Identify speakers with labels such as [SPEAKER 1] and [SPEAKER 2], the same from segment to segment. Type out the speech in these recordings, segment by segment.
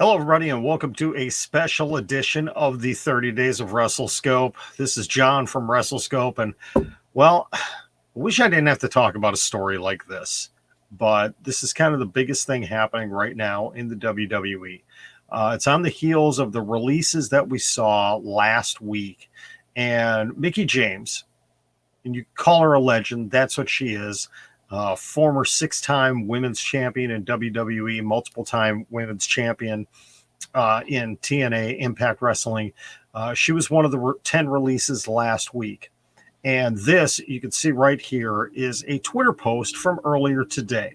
[SPEAKER 1] Hello, everybody, and welcome to a special edition of the 30 Days of WrestleScope. This is John from WrestleScope, and, well, I wish I didn't have to talk about a story like this, but this is kind of the biggest thing happening right now in the WWE. It's on the heels of the releases that we saw last week, and Mickie James, and you call her a legend, that's what she is. Former six-time women's champion in WWE, multiple-time women's champion in TNA Impact Wrestling. She was one of the 10 releases last week. And this, you can see right here, is a Twitter post from earlier today.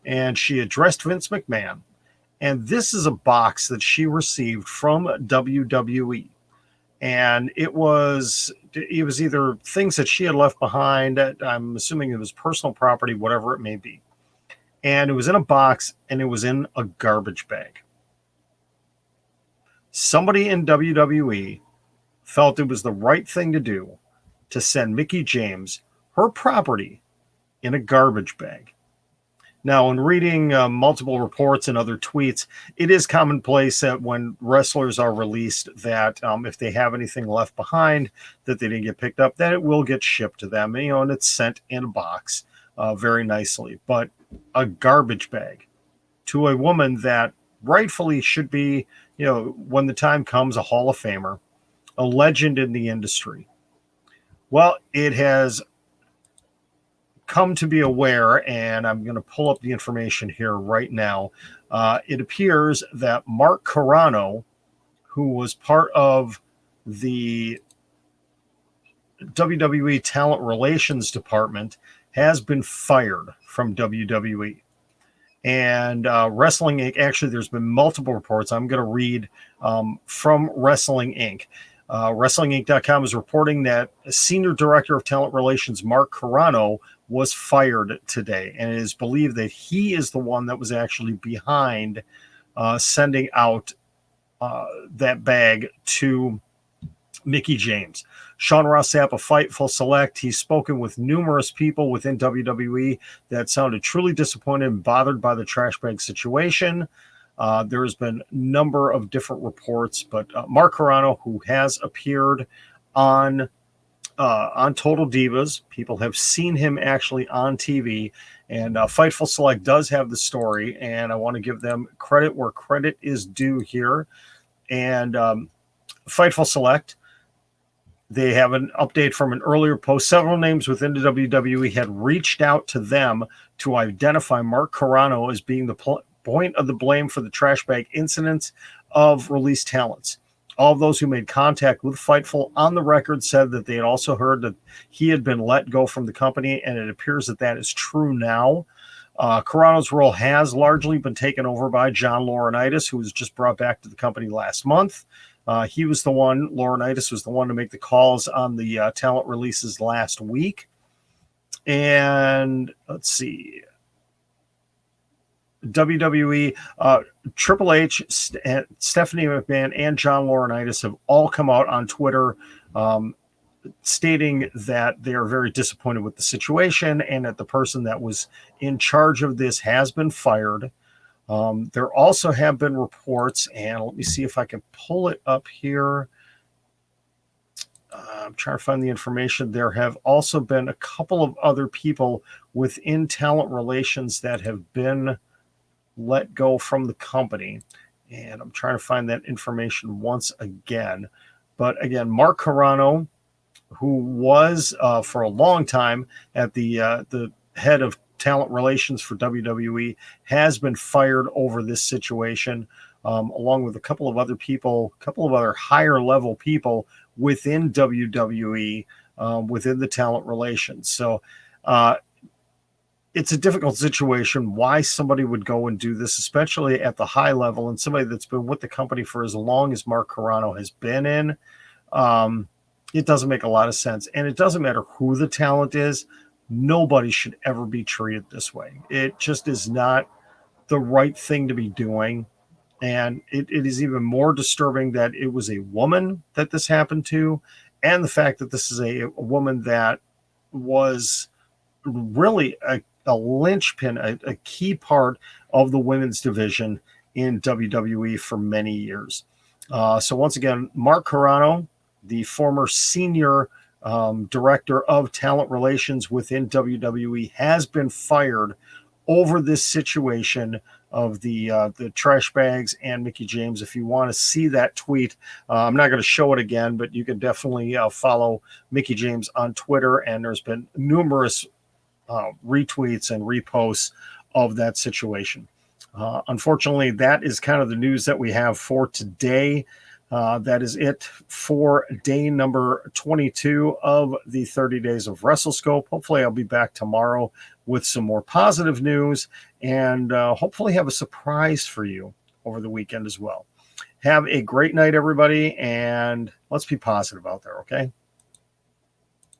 [SPEAKER 1] And she addressed Vince McMahon. And this is a box that she received from WWE. And it was either things that she had left behind. I'm assuming it was personal property, whatever it may be. And it was in a box, and it was in a garbage bag. Somebody in WWE felt it was the right thing to do to send Mickie James her property in a garbage bag. Now, in reading multiple reports and other tweets, it is commonplace that when wrestlers are released that if they have anything left behind that they didn't get picked up, that it will get shipped to them, and it's sent in a box very nicely. But a garbage bag to a woman that rightfully should be, when the time comes, a Hall of Famer, a legend in the industry. Well, it has come to be aware, and I'm going to pull up the information here right now. It appears that Mark Carrano, who was part of the WWE Talent Relations Department, has been fired from WWE. And Wrestling Inc., actually, there's been multiple reports. I'm going to read from Wrestling Inc. WrestlingInc.com is reporting that Senior Director of Talent Relations Mark Carrano was fired today, and it is believed that he is the one that was actually behind sending out that bag to Mickie James. Sean Ross Sapp of Fightful Select, he's spoken with numerous people within WWE that sounded truly disappointed and bothered by the trash bag situation. There's been a number of different reports, but Mark Carrano, who has appeared on Total Divas, people have seen him actually on TV, and Fightful Select does have the story, and I want to give them credit where credit is due here. And Fightful Select, they have an update from an earlier post. Several names within the WWE had reached out to them to identify Mark Carrano as being the point of the blame for the trash bag incidents of released talents. All of those who made contact with Fightful on the record said that they had also heard that he had been let go from the company, and it appears that that is true now. Carrano's role has largely been taken over by John Laurinaitis, who was just brought back to the company last month. He was the one, Laurinaitis was the one to make the calls on the talent releases last week. And let's see. WWE, Triple H, Stephanie McMahon, and John Laurinaitis have all come out on Twitter stating that they are very disappointed with the situation and that the person that was in charge of this has been fired. There also have been reports, and let me see if I can pull it up here. I'm trying to find the information. There have also been a couple of other people within talent relations that have been let go from the company, and I'm trying to find that information once again. But again, Mark Carrano, who was for a long time at the head of talent relations for WWE, has been fired over this situation, along with a couple of other people, a couple of other higher level people within WWE, within the talent relations. So it's a difficult situation why somebody would go and do this, especially at the high level, and somebody that's been with the company for as long as Mark Carrano has been in. It doesn't make a lot of sense. And it doesn't matter who the talent is. Nobody should ever be treated this way. It just is not the right thing to be doing. And it is even more disturbing that it was a woman that this happened to, and the fact that this is a woman that was really a linchpin, a key part of the women's division, in WWE for many years. So once again, Mark Carrano, the former senior director of talent relations within WWE, has been fired over this situation of the trash bags and Mickie James. If you want to see that tweet, I'm not going to show it again, but you can definitely follow Mickie James on Twitter, and there's been numerous retweets and reposts of that situation. Unfortunately, that is kind of the news that we have for today. That is it for day number 22 of the 30 days of WrestleScope. Hopefully, I'll be back tomorrow with some more positive news, and hopefully have a surprise for you over the weekend as well. Have a great night, everybody, and let's be positive out there, okay?